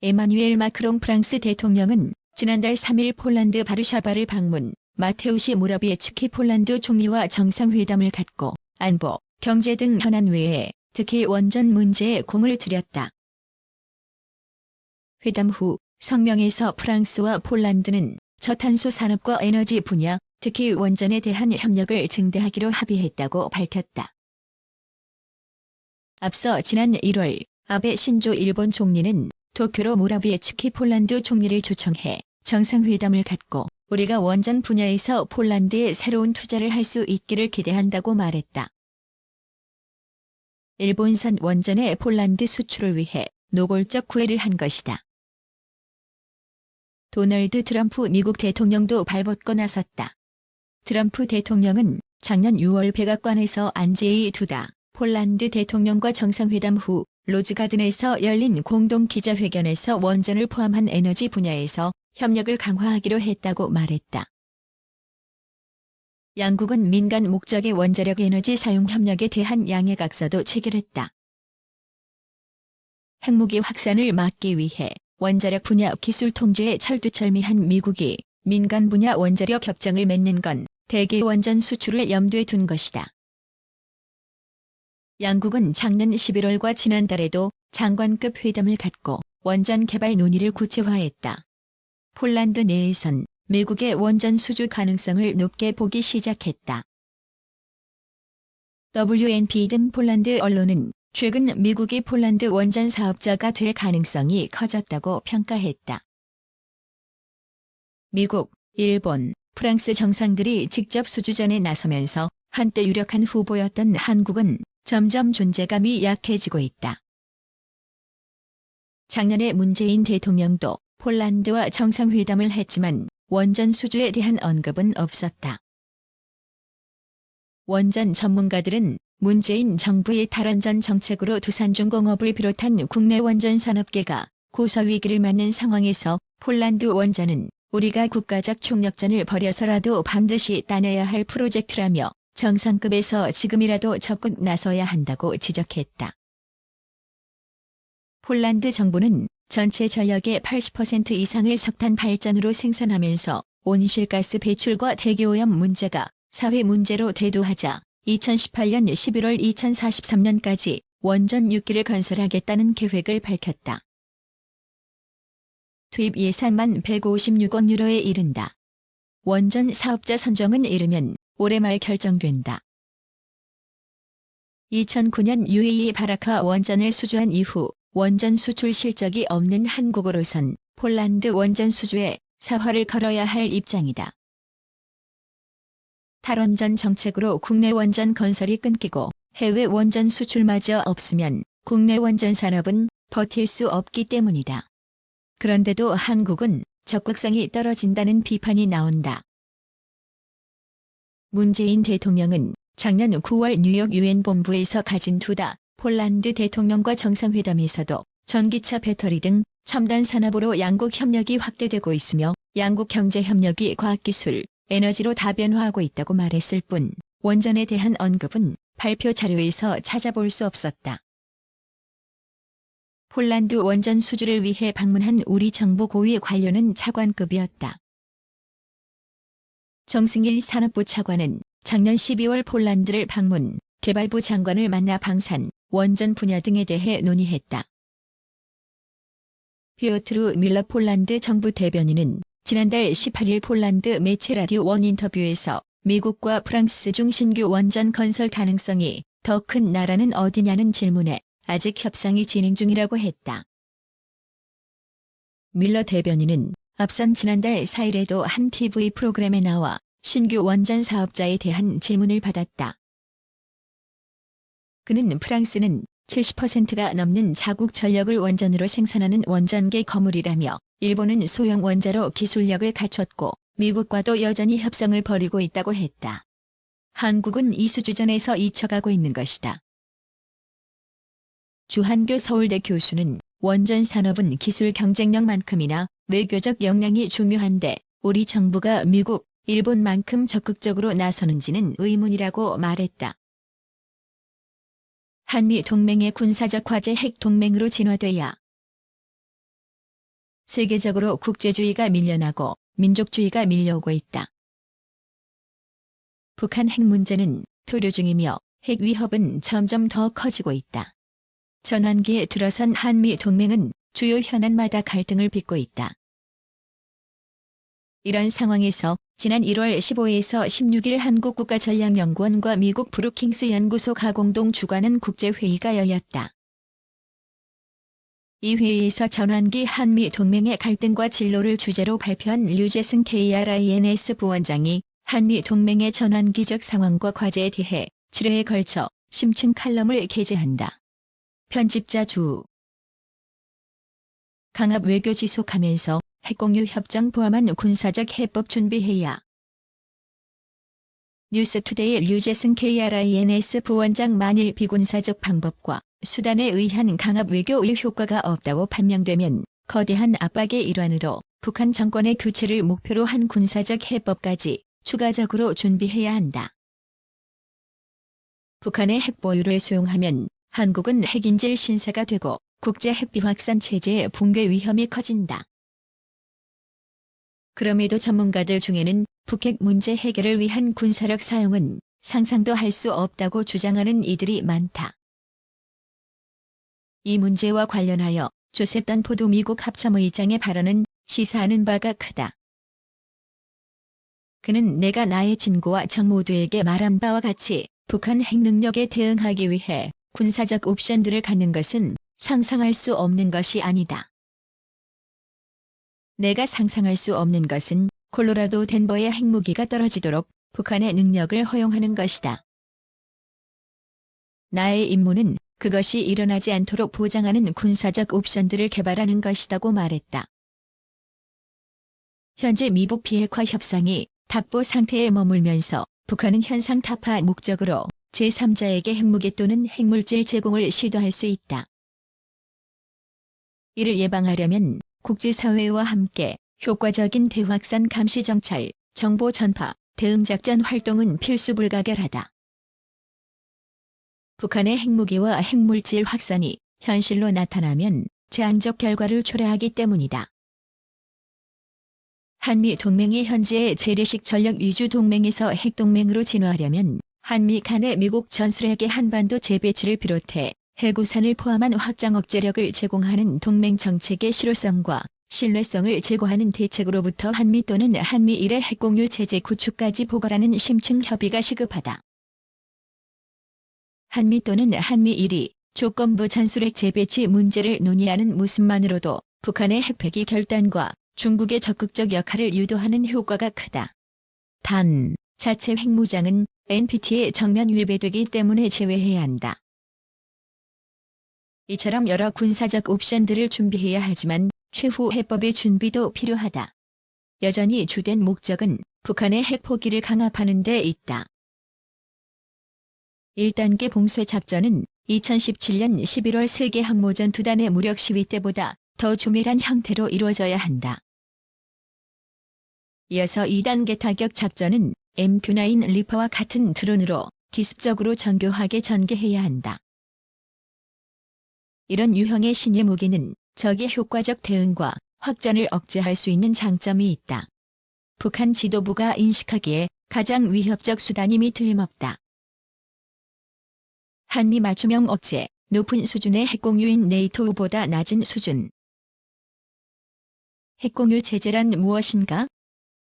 에마뉘엘 마크롱 프랑스 대통령은 지난달 3일 폴란드 바르샤바를 방문, 마테우시 모라비에츠키 폴란드 총리와 정상회담을 갖고 안보, 경제 등 현안 외에 특히 원전 문제에 공을 들였다. 회담 후 성명에서 프랑스와 폴란드는 저탄소 산업과 에너지 분야, 특히 원전에 대한 협력을 증대하기로 합의했다고 밝혔다. 앞서 지난 1월 아베 신조 일본 총리는 도쿄로 모라비에츠키 폴란드 총리를 초청해 정상회담을 갖고 우리가 원전 분야에서 폴란드에 새로운 투자를 할 수 있기를 기대한다고 말했다. 일본산 원전의 폴란드 수출을 위해 노골적 구애를 한 것이다. 도널드 트럼프 미국 대통령도 발벗고 나섰다. 트럼프 대통령은 작년 6월 백악관에서 안제이 두다 폴란드 대통령과 정상회담 후 로즈가든에서 열린 공동 기자회견에서 원전을 포함한 에너지 분야에서 협력을 강화하기로 했다고 말했다. 양국은 민간 목적의 원자력 에너지 사용 협력에 대한 양해각서도 체결했다. 핵무기 확산을 막기 위해 원자력 분야 기술 통제에 철두철미한 미국이 민간 분야 원자력 협정을 맺는 건 대기 원전 수출을 염두에 둔 것이다. 양국은 작년 11월과 지난달에도 장관급 회담을 갖고 원전 개발 논의를 구체화했다. 폴란드 내에선 미국의 원전 수주 가능성을 높게 보기 시작했다. WNP 등 폴란드 언론은 최근 미국이 폴란드 원전 사업자가 될 가능성이 커졌다고 평가했다. 미국, 일본, 프랑스 정상들이 직접 수주전에 나서면서 한때 유력한 후보였던 한국은 점점 존재감이 약해지고 있다. 작년에 문재인 대통령도 폴란드와 정상회담을 했지만 원전 수주에 대한 언급은 없었다. 원전 전문가들은 문재인 정부의 탈원전 정책으로 두산중공업을 비롯한 국내 원전 산업계가 고서위기를 맞는 상황에서 폴란드 원전은 우리가 국가적 총력전을 벌여서라도 반드시 따내야 할 프로젝트라며 정상급에서 지금이라도 적극 나서야 한다고 지적했다. 폴란드 정부는 전체 전력의 80% 이상을 석탄 발전으로 생산하면서 온실가스 배출과 대기오염 문제가 사회 문제로 대두하자 2018년 11월 2043년까지 원전 6기를 건설하겠다는 계획을 밝혔다. 투입 예산만 156억 유로에 이른다. 원전 사업자 선정은 이르면 올해 말 결정된다. 2009년 UAE 바라카 원전을 수주한 이후 원전 수출 실적이 없는 한국으로선 폴란드 원전 수주에 사활을 걸어야 할 입장이다. 탈원전 정책으로 국내 원전 건설이 끊기고 해외 원전 수출마저 없으면 국내 원전 산업은 버틸 수 없기 때문이다. 그런데도 한국은 적극성이 떨어진다는 비판이 나온다. 문재인 대통령은 작년 9월 뉴욕 유엔 본부에서 가진 두다 폴란드 대통령과 정상회담에서도 전기차 배터리 등 첨단 산업으로 양국 협력이 확대되고 있으며 양국 경제 협력이 과학기술, 에너지로 다변화하고 있다고 말했을 뿐 원전에 대한 언급은 발표 자료에서 찾아볼 수 없었다. 폴란드 원전 수주를 위해 방문한 우리 정부 고위 관료는 차관급이었다. 정승일 산업부 차관은 작년 12월 폴란드를 방문, 개발부 장관을 만나 방산, 원전 분야 등에 대해 논의했다. 피오트르 밀러 폴란드 정부 대변인은 지난달 18일 폴란드 매체 라디오 원 인터뷰에서 미국과 프랑스 중 신규 원전 건설 가능성이 더 큰 나라는 어디냐는 질문에 아직 협상이 진행 중이라고 했다. 밀러 대변인은 앞선 지난달 4일에도 한 TV 프로그램에 나와 신규 원전 사업자에 대한 질문을 받았다. 그는 프랑스는 70%가 넘는 자국 전력을 원전으로 생산하는 원전계 거물이라며 일본은 소형 원자로 기술력을 갖췄고 미국과도 여전히 협상을 벌이고 있다고 했다. 한국은 이 수주전에서 잊혀가고 있는 것이다. 주한교 서울대 교수는 원전 산업은 기술 경쟁력만큼이나 외교적 역량이 중요한데 우리 정부가 미국, 일본만큼 적극적으로 나서는지는 의문이라고 말했다. 한미 동맹의 군사적 과제 핵 동맹으로 진화돼야 세계적으로 국제주의가 밀려나고 민족주의가 밀려오고 있다. 북한 핵 문제는 표류 중이며 핵 위협은 점점 더 커지고 있다. 전환기에 들어선 한미 동맹은 주요 현안마다 갈등을 빚고 있다. 이런 상황에서 지난 1월 15일에서 16일 한국국가전략연구원과 미국 브루킹스 연구소가 공동 주관한 국제회의가 열렸다. 이 회의에서 전환기 한미 동맹의 갈등과 진로를 주제로 발표한 류재승 KRINS 부원장이 한미 동맹의 전환기적 상황과 과제에 대해 7회에 걸쳐 심층 칼럼을 게재한다. 편집자 주 강압 외교 지속하면서 핵공유 협정 포함한 군사적 해법 준비해야. 뉴스투데이 류재승 KRINS 부원장 만일 비군사적 방법과 수단에 의한 강압 외교의 효과가 없다고 판명되면 거대한 압박의 일환으로 북한 정권의 교체를 목표로 한 군사적 해법까지 추가적으로 준비해야 한다. 북한의 핵 보유를 수용하면 한국은 핵인질 신세가 되고 국제 핵비 확산 체제의 붕괴 위험이 커진다. 그럼에도 전문가들 중에는 북핵 문제 해결을 위한 군사력 사용은 상상도 할 수 없다고 주장하는 이들이 많다. 이 문제와 관련하여 조셉 던포드 미국 합참의장의 발언은 시사하는 바가 크다. 그는 내가 나의 친구와 적 모두에게 말한 바와 같이 북한 핵 능력에 대응하기 위해 군사적 옵션들을 갖는 것은 상상할 수 없는 것이 아니다. 내가 상상할 수 없는 것은 콜로라도 덴버의 핵무기가 떨어지도록 북한의 능력을 허용하는 것이다. 나의 임무는 그것이 일어나지 않도록 보장하는 군사적 옵션들을 개발하는 것이라고 말했다. 현재 미북 비핵화 협상이 답보 상태에 머물면서 북한은 현상 타파 목적으로 제3자에게 핵무기 또는 핵물질 제공을 시도할 수 있다. 이를 예방하려면 국제사회와 함께 효과적인 대확산 감시 정찰, 정보 전파, 대응작전 활동은 필수 불가결하다. 북한의 핵무기와 핵물질 확산이 현실로 나타나면 재앙적 결과를 초래하기 때문이다. 한미 동맹이 현재의 재래식 전력 위주 동맹에서 핵동맹으로 진화하려면 한미 간의 미국 전술핵의 한반도 재배치를 비롯해 해구산을 포함한 확장 억제력을 제공하는 동맹 정책의 실효성과 신뢰성을 제고하는 대책으로부터 한미 또는 한미일의 핵공유 체제 구축까지 포괄하는 심층 협의가 시급하다. 한미 또는 한미일이 조건부 전술핵 재배치 문제를 논의하는 모습만으로도 북한의 핵폐기 결단과 중국의 적극적 역할을 유도하는 효과가 크다. 단, 자체 핵무장은 NPT에 정면 위배되기 때문에 제외해야 한다. 이처럼 여러 군사적 옵션들을 준비해야 하지만 최후 해법의 준비도 필요하다. 여전히 주된 목적은 북한의 핵 포기를 강압하는 데 있다. 1단계 봉쇄 작전은 2017년 11월 세계 항모전 2단의 무력 시위 때보다 더 조밀한 형태로 이루어져야 한다. 이어서 2단계 타격 작전은 MQ-9 리퍼와 같은 드론으로 기습적으로 정교하게 전개해야 한다. 이런 유형의 신의 무기는 적의 효과적 대응과 확전을 억제할 수 있는 장점이 있다. 북한 지도부가 인식하기에 가장 위협적 수단임이 틀림없다. 한미 맞춤형 억제, 높은 수준의 핵공유인 네이토보다 낮은 수준. 핵공유 체제란 무엇인가?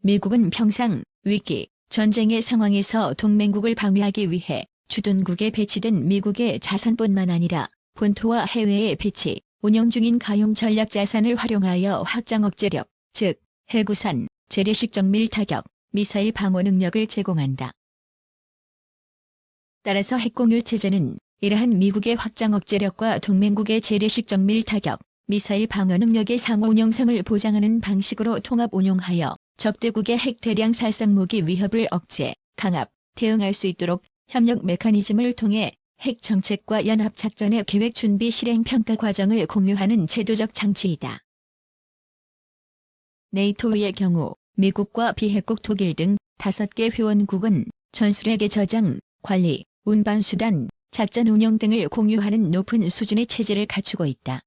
미국은 평상, 위기, 전쟁의 상황에서 동맹국을 방위하기 위해 주둔국에 배치된 미국의 자산뿐만 아니라 본토와 해외에 배치, 운영 중인 가용 전략 자산을 활용하여 확장 억제력, 즉 해구산, 재래식 정밀 타격, 미사일 방어 능력을 제공한다. 따라서 핵공유 체제는 이러한 미국의 확장 억제력과 동맹국의 재래식 정밀 타격, 미사일 방어 능력의 상호 운용성을 보장하는 방식으로 통합 운용하여 적대국의 핵 대량 살상 무기 위협을 억제, 강압, 대응할 수 있도록 협력 메커니즘을 통해 핵 정책과 연합 작전의 계획 준비 실행 평가 과정을 공유하는 제도적 장치이다. 네이토의 경우 미국과 비핵국 독일 등 5개 회원국은 전술핵의 저장, 관리, 운반수단, 작전 운영 등을 공유하는 높은 수준의 체제를 갖추고 있다.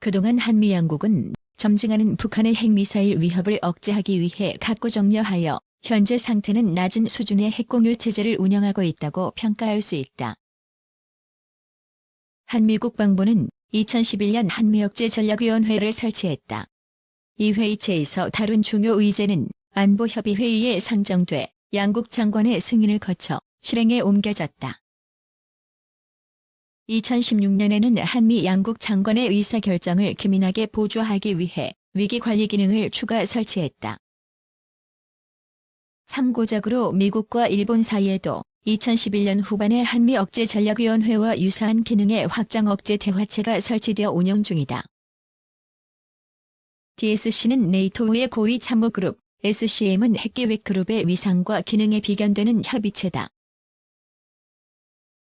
그동안 한미 양국은 점증하는 북한의 핵미사일 위협을 억제하기 위해 각고정려하여 현재 상태는 낮은 수준의 핵공유 체제를 운영하고 있다고 평가할 수 있다. 한미 국방부는 2011년 한미억제전략위원회를 설치했다. 이 회의체에서 다룬 중요 의제는 안보협의회의에 상정돼 양국 장관의 승인을 거쳐 실행에 옮겨졌다. 2016년에는 한미 양국 장관의 의사결정을 기민하게 보조하기 위해 위기관리 기능을 추가 설치했다. 참고적으로 미국과 일본 사이에도 2011년 후반에 한미억제전략위원회와 유사한 기능의 확장 억제 대화체가 설치되어 운영 중이다. DSC는 네이토의 고위 참모그룹, SCM은 핵계획그룹의 위상과 기능에 비견되는 협의체다.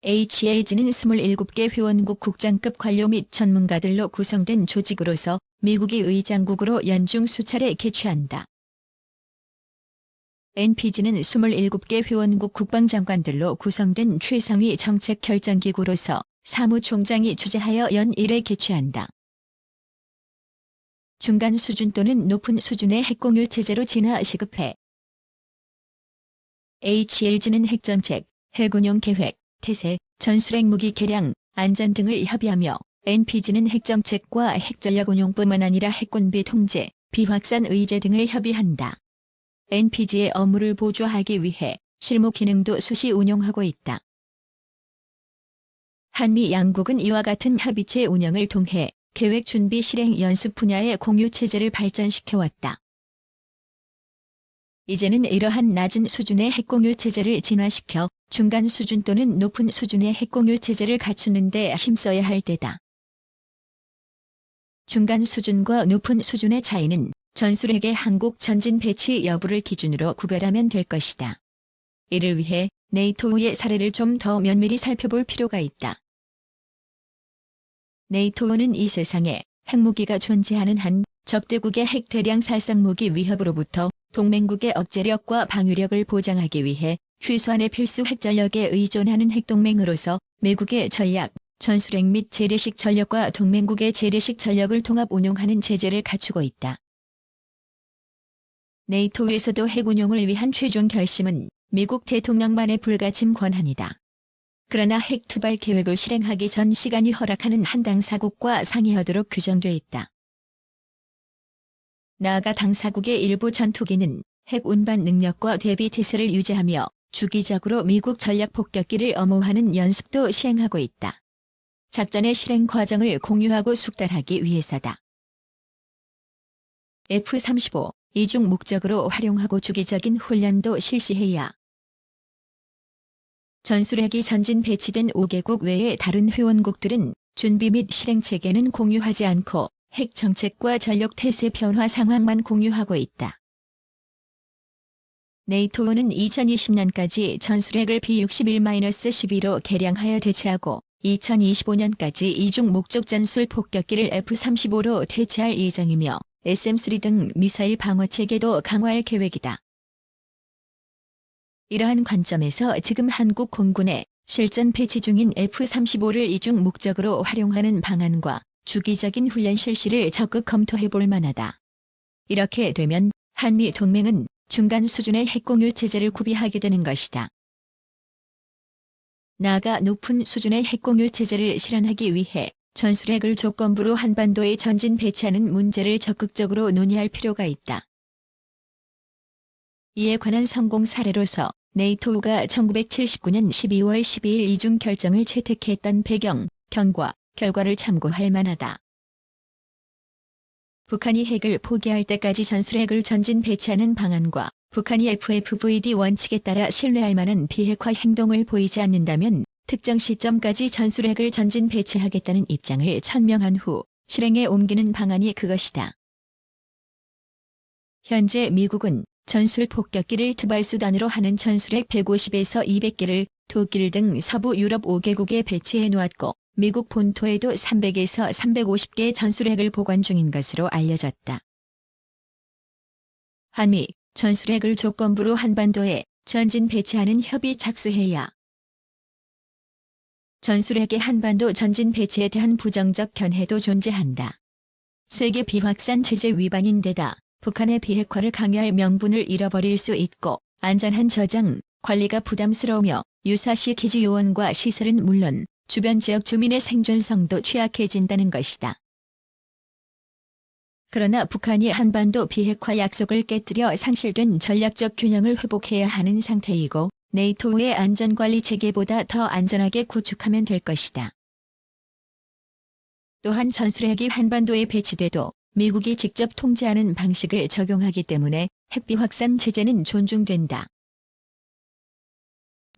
HLG는 27개 회원국 국장급 관료 및 전문가들로 구성된 조직으로서 미국이 의장국으로 연중 수차례 개최한다. NPG는 27개 회원국 국방장관들로 구성된 최상위 정책결정기구로서 사무총장이 주재하여 연 1회 개최한다. 중간 수준 또는 높은 수준의 핵공유 체제로 진화 시급해. HLG는 핵정책, 핵운용 계획, 태세, 전술핵 무기 개량, 안전 등을 협의하며 NPG는 핵정책과 핵전력 운용뿐만 아니라 핵군비 통제, 비확산 의제 등을 협의한다. NPG의 업무를 보조하기 위해 실무 기능도 수시 운용하고 있다. 한미 양국은 이와 같은 협의체 운영을 통해 계획 준비 실행 연습 분야의 공유 체제를 발전시켜왔다. 이제는 이러한 낮은 수준의 핵공유 체제를 진화시켜 중간 수준 또는 높은 수준의 핵공유 체제를 갖추는 데 힘써야 할 때다. 중간 수준과 높은 수준의 차이는 전술핵의 한국 전진 배치 여부를 기준으로 구별하면 될 것이다. 이를 위해 네이토의 사례를 좀 더 면밀히 살펴볼 필요가 있다. 네이토는 이 세상에 핵무기가 존재하는 한 적대국의 핵 대량 살상무기 위협으로부터 동맹국의 억제력과 방위력을 보장하기 위해 최소한의 필수 핵전력에 의존하는 핵동맹으로서 미국의 전략, 전술핵 및 재래식 전력과 동맹국의 재래식 전력을 통합 운용하는 체제를 갖추고 있다. 네이토에서도 핵 운용을 위한 최종 결심은 미국 대통령만의 불가침 권한이다. 그러나 핵 투발 계획을 실행하기 전 시간이 허락하는 한 당사국과 상의하도록 규정돼 있다. 나아가 당사국의 일부 전투기는 핵 운반 능력과 대비 태세를 유지하며 주기적으로 미국 전략 폭격기를 엄호하는 연습도 시행하고 있다. 작전의 실행 과정을 공유하고 숙달하기 위해서다. F-35, 이중 목적으로 활용하고 주기적인 훈련도 실시해야. 전술핵이 전진 배치된 5개국 외의 다른 회원국들은 준비 및 실행 체계는 공유하지 않고 핵 정책과 전력 태세 변화 상황만 공유하고 있다. 네이토는 2020년까지 전술핵을 B-61-12로 개량하여 대체하고 2025년까지 이중 목적 전술 폭격기를 F-35로 대체할 예정이며 SM-3 등 미사일 방어 체계도 강화할 계획이다. 이러한 관점에서 지금 한국 공군에 실전 배치 중인 F-35를 이중 목적으로 활용하는 방안과 주기적인 훈련 실시를 적극 검토해 볼 만하다. 이렇게 되면 한미 동맹은 중간 수준의 핵공유 체제를 구비하게 되는 것이다. 나아가 높은 수준의 핵공유 체제를 실현하기 위해 전술핵을 조건부로 한반도에 전진 배치하는 문제를 적극적으로 논의할 필요가 있다. 이에 관한 성공 사례로서 네이토가 1979년 12월 12일 이중 결정을 채택했던 배경, 경과, 결과를 참고할 만하다. 북한이 핵을 포기할 때까지 전술핵을 전진 배치하는 방안과 북한이 FFVD 원칙에 따라 신뢰할 만한 비핵화 행동을 보이지 않는다면 특정 시점까지 전술핵을 전진 배치하겠다는 입장을 천명한 후 실행에 옮기는 방안이 그것이다. 현재 미국은 전술 폭격기를 투발수단으로 하는 전술핵 150에서 200개를 독일 등 서부 유럽 5개국에 배치해 놓았고 미국 본토에도 300에서 350개의 전술핵을 보관 중인 것으로 알려졌다. 한미 전술핵을 조건부로 한반도에 전진 배치하는 협의 착수해야. 전술핵의 한반도 전진 배치에 대한 부정적 견해도 존재한다. 세계 비확산 체제 위반인 데다 북한의 비핵화를 강요할 명분을 잃어버릴 수 있고 안전한 저장, 관리가 부담스러우며 유사시 기지 요원과 시설은 물론 주변 지역 주민의 생존성도 취약해진다는 것이다. 그러나 북한이 한반도 비핵화 약속을 깨뜨려 상실된 전략적 균형을 회복해야 하는 상태이고 네이토의 안전관리 체계보다 더 안전하게 구축하면 될 것이다. 또한 전술핵이 한반도에 배치돼도 미국이 직접 통제하는 방식을 적용하기 때문에 핵비 확산 체제는 존중된다.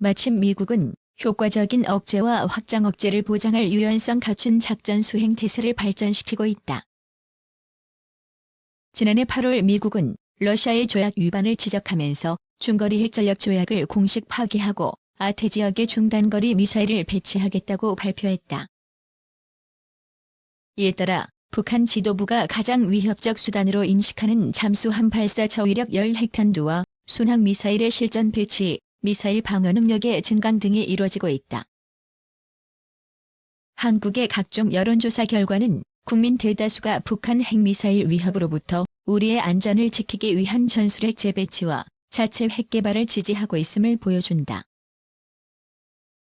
마침 미국은 효과적인 억제와 확장 억제를 보장할 유연성 갖춘 작전 수행 태세를 발전시키고 있다. 지난해 8월 미국은 러시아의 조약 위반을 지적하면서 중거리 핵전력 조약을 공식 파기하고 아태 지역에 중단거리 미사일을 배치하겠다고 발표했다. 이에 따라 북한 지도부가 가장 위협적 수단으로 인식하는 잠수함 발사 저위력 열핵탄두와 순항 미사일의 실전 배치, 미사일 방어 능력의 증강 등이 이뤄지고 있다. 한국의 각종 여론조사 결과는 국민 대다수가 북한 핵미사일 위협으로부터 우리의 안전을 지키기 위한 전술핵 재배치와 자체 핵 개발을 지지하고 있음을 보여준다.